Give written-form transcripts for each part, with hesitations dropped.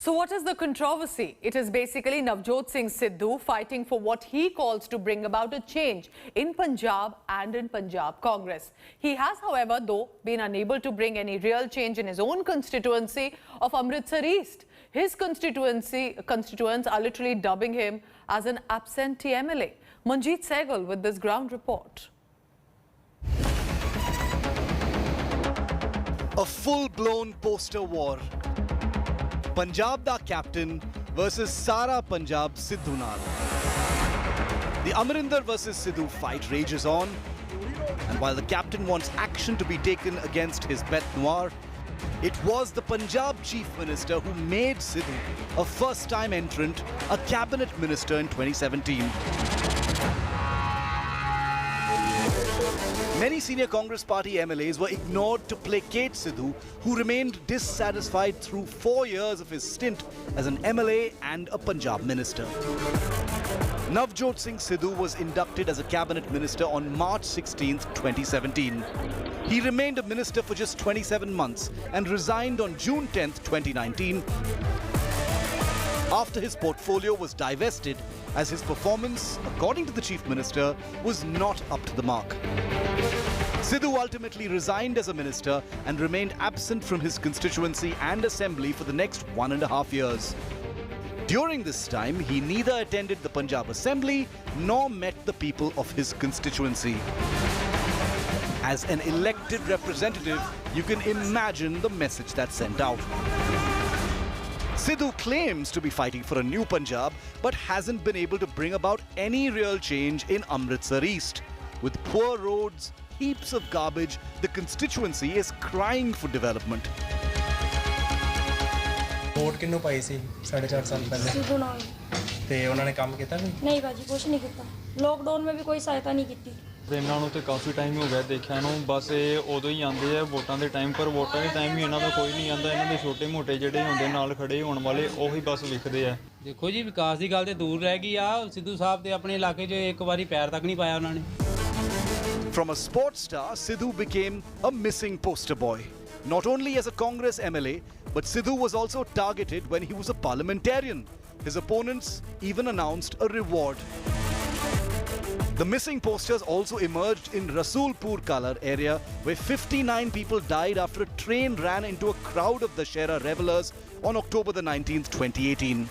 So what is the controversy? It is basically Navjot Singh Sidhu fighting for what he calls to bring about a change in Punjab and in Punjab Congress. He has, however, though, been unable to bring any real change in his own constituency of Amritsar East. His constituents are literally dubbing him as an absentee MLA. Manjeet Sehgal with this ground report. A full-blown poster war. Punjab da captain versus Sara Punjab Sidhu Nal. The Amarinder versus Sidhu fight rages on, and while the captain wants action to be taken against his bête noire, it was the Punjab Chief Minister who made Sidhu a first-time entrant, a cabinet minister in 2017. Many senior Congress party MLAs were ignored to placate Sidhu, who remained dissatisfied through 4 years of his stint as an MLA and a Punjab minister. Navjot Singh Sidhu was inducted as a cabinet minister on March 16, 2017. He remained a minister for just 27 months and resigned on June 10, 2019, after his portfolio was divested as his performance, according to the Chief Minister, was not up to the mark. Sidhu ultimately resigned as a minister and remained absent from his constituency and assembly for the next 1.5 years. During this time, he neither attended the Punjab Assembly nor met the people of his constituency. As an elected representative, you can imagine the message that sent out. Sidhu claims to be fighting for a new Punjab, but hasn't been able to bring about any real change in Amritsar East. With poor roads, heaps of garbage, the constituency is crying for development. Vote किन्नू पाई सी 4.5 साल पहले सिद्धू नाल ते उन्होंने काम किया नहीं नहीं बाजी कुछ नहीं किया लॉकडाउन में भी कोई सहायता नहीं की ਤੇ ਇਹਨਾਂ ਨੂੰ ਤੇ ਕਾਫੀ ਟਾਈਮ ਹੋ ਗਿਆ ਦੇਖਿਆ ਨੂੰ ਬਸ ਇਹ ਉਦੋਂ ਹੀ ਆਉਂਦੇ ਆ ਵੋਟਾਂ ਦੇ ਟਾਈਮ ਪਰ ਵੋਟਾਂ ਦੇ ਟਾਈਮ ਹੀ ਇਹਨਾਂ ਦਾ ਕੋਈ ਨਹੀਂ ਆਉਂਦਾ ਇਹਨਾਂ ਦੇ ਛੋਟੇ ਮੋਟੇ ਜਿਹੜੇ ਹੁੰਦੇ ਨਾਲ ਖੜੇ ਹੋਣ ਵਾਲੇ ਉਹੀ ਬਸ ਵਿਖਦੇ ਆ ਦੇਖੋ ਜੀ ਵਿਕਾਸ ਦੀ ਗੱਲ ਤੇ ਦੂਰ ਰਹਿ ਗਈ ਆ ਸਿੱਧੂ ਸਾਹਿਬ ਤੇ ਆਪਣੇ ਇਲਾਕੇ 'ਚ ਇੱਕ ਵਾਰੀ ਪੈਰ ਤੱਕ ਨਹੀਂ ਪਾਇਆ ਉਹਨਾਂ ਨੇ From a sports star, Sidhu became a missing poster boy. Not only as a Congress MLA, but Sidhu was also targeted when he was a parliamentarian. His opponents even announced a reward. The missing posters also emerged in Rasulpur Kalar area, where 59 people died after a train ran into a crowd of Dussehra revelers on October the 19th, 2018.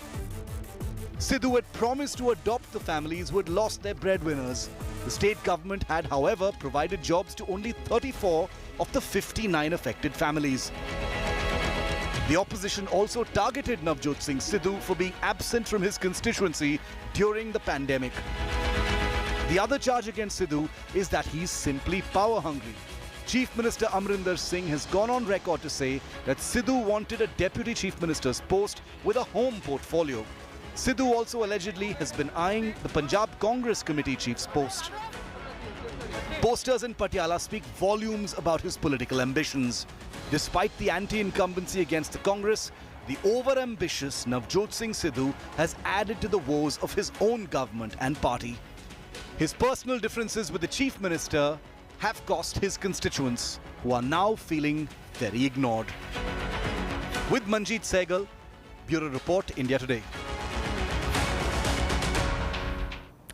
Sidhu had promised to adopt the families who had lost their breadwinners. The state government had, however, provided jobs to only 34 of the 59 affected families. The opposition also targeted Navjot Singh Sidhu for being absent from his constituency during the pandemic. The other charge against Sidhu is that he's simply power hungry. Chief Minister Amarinder Singh has gone on record to say that Sidhu wanted a deputy chief minister's post with a home portfolio. Sidhu also allegedly has been eyeing the Punjab Congress Committee chief's post. Posters in Patiala speak volumes about his political ambitions. Despite the anti-incumbency against the Congress, the over-ambitious Navjot Singh Sidhu has added to the woes of his own government and party. His personal differences with the Chief Minister have cost his constituents, who are now feeling very ignored. With Manjeet Sehgal, Bureau Report, India Today.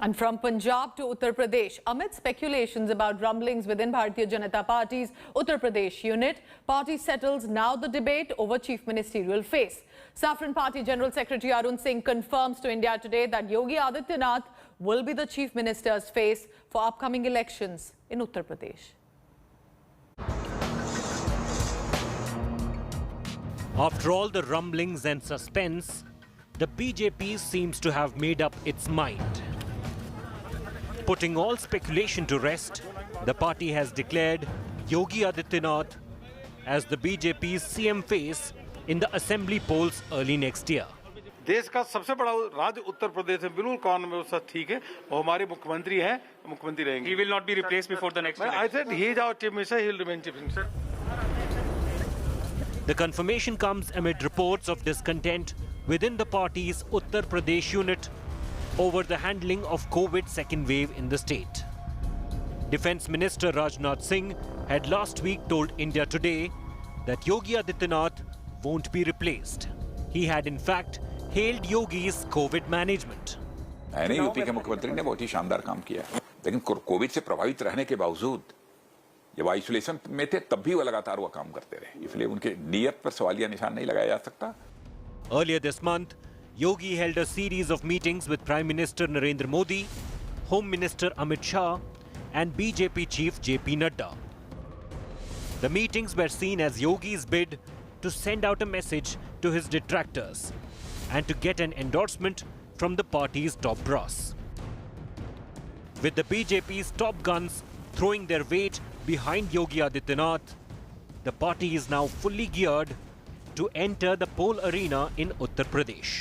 And from Punjab to Uttar Pradesh, amid speculations about rumblings within Bharatiya Janata Party's Uttar Pradesh unit, party settles now the debate over chief ministerial face. Saffron Party General Secretary Arun Singh confirms to India Today that Yogi Adityanath will be the chief minister's face for upcoming elections in Uttar Pradesh. After all the rumblings and suspense, the BJP seems to have made up its mind. Putting all speculation to rest, the party has declared Yogi Adityanath as the BJP's CM face in the assembly polls early next year. देश का सबसे बड़ा राज्य उत्तर प्रदेश है, बिल्कुल कानून व्यवस्था ठीक है और हमारे मुख्यमंत्री हैं, मुख्यमंत्री रहेंगे. He will not be replaced before the next election. I said he is our chief minister, he will remain chief minister. The confirmation comes amid reports of discontent within the party's Uttar Pradesh unit over the handling of COVID's second wave in the state. Defence Minister Rajnath Singh had last week told India Today that Yogi Adityanath won't be replaced. He had in fact hailed Yogi's COVID management. मैंने UP के मुख्यमंत्री ने बहुत ही शानदार काम किया, लेकिन Covid से प्रभावित रहने के बावजूद जब आइसोलेशन में थे तब भी वो लगातार वो काम करते रहे, इसलिए उनके नियत पर सवालिया निशान नहीं लगाया जा सकता। Earlier this month, Yogi held a series of meetings with Prime Minister Narendra Modi, Home Minister Amit Shah, and BJP Chief JP Nadda. The meetings were seen as Yogi's bid to send out a message to his detractors and to get an endorsement from the party's top brass. With the BJP's top guns throwing their weight behind Yogi Adityanath, the party is now fully geared to enter the poll arena in Uttar Pradesh.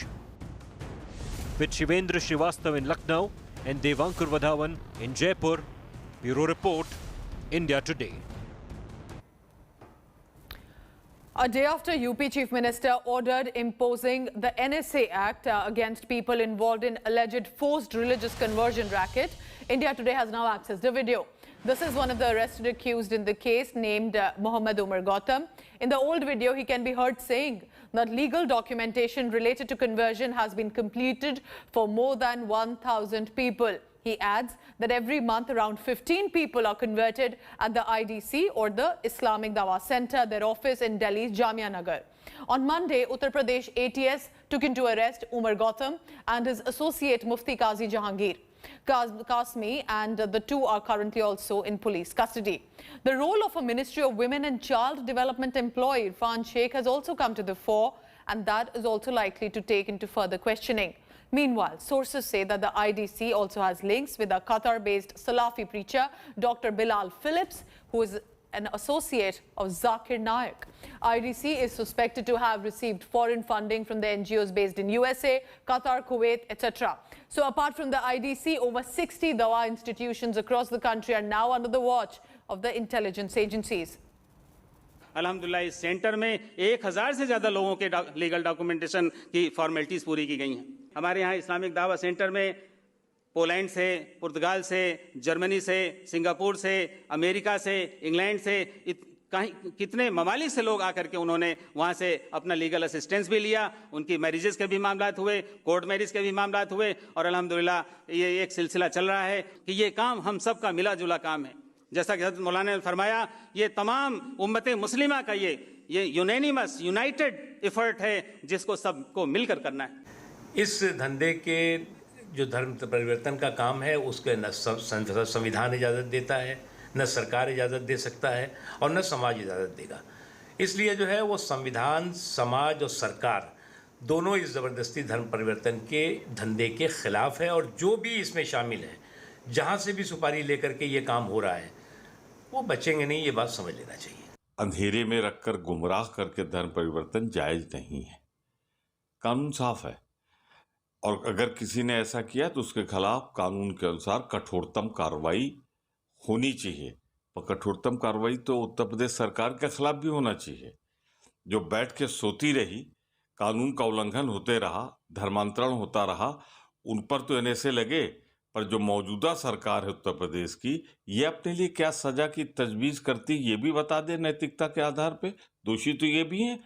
With Shivendra Srivastav in Lucknow and Devankur Vadhavan in Jaipur, Bureau Report, India Today. A day after UP Chief Minister ordered imposing the NSA Act against people involved in alleged forced religious conversion racket, India Today has now accessed a video. This is one of the arrested accused in the case named Mohammad Umar Gautam. In the old video, he can be heard saying that legal documentation related to conversion has been completed for more than 1,000 people. He adds that every month around 15 people are converted at the IDC or the Islamic Dawah Center, their office in Delhi's Jamia Nagar. On Monday, Uttar Pradesh ATS took into arrest Umar Gautam and his associate Mufti Qazi Jahangir Kasmi, and the two are currently also in police custody. The role of a Ministry of Women and Child Development employee, Irfan Sheikh, has also come to the fore, and that is also likely to take into further questioning. Meanwhile, sources say that the IDC also has links with a Qatar-based Salafi preacher, Dr. Bilal Phillips, who is an associate of Zakir Naik. IDC is suspected to have received foreign funding from the NGOs based in USA, Qatar, Kuwait, etc. So apart from the IDC, over 60 Dawah institutions across the country are now under the watch of the intelligence agencies. अल्हम्दुलिल्लाह इस centre में 1000 से ज़्यादा लोगों के legal documentation की formalities पूरी की गई हैं। हमारे यहाँ इस्लामिक दावा सेंटर में पोलैंड से, पुर्तगाल से, जर्मनी से, सिंगापुर से, अमेरिका से, इंग्लैंड से, कितने ममालिक से लोग आकर के उन्होंने वहाँ से अपना लीगल असिस्टेंस भी लिया, उनकी मैरिजेस के भी मामलात हुए, कोर्ट मैरिज के भी मामलात हुए, और अल्हम्दुलिल्लाह ये एक सिलसिला चल रहा है कि ये काम हम सब का मिला जुला काम है। जैसा कि हज़रत मौलाना ने फरमाया, ये तमाम उम्मत मुस्लिमा का ये यूनैनिमस यूनाइटेड एफर्ट है जिसको सबको मिलकर करना है। इस धंधे के जो धर्म परिवर्तन का काम है उसके न संविधान इजाज़त देता है, न सरकार इजाज़त दे सकता है और न समाज इजाज़त देगा। इसलिए जो है वो संविधान, समाज और सरकार दोनों इस ज़बरदस्ती धर्म परिवर्तन के धंधे के ख़िलाफ़ है, और जो भी इसमें शामिल है, जहाँ से भी सुपारी लेकर के ये काम हो रहा है, वो बचेंगे नहीं, ये बात समझ लेना चाहिए। अंधेरे में रखकर गुमराह करके धर्म परिवर्तन जायज़ नहीं है। कानून साफ है, और अगर किसी ने ऐसा किया तो उसके खिलाफ कानून के अनुसार कठोरतम कार्रवाई होनी चाहिए। पर कठोरतम कार्रवाई तो उत्तर प्रदेश सरकार के खिलाफ भी होना चाहिए। जो बैठ के सोती रही, कानून का उल्लंघन होते रहा, धर्मांतरण होता रहा, उन पर तो NSA लगे, पर जो मौजूदा सरकार है उत्तर प्रदेश की, ये अपने लिए क्या सजा की तजवीज़ करती, ये भी बता दे नैतिकता के आधार पे। दोषी तो ये भी हैं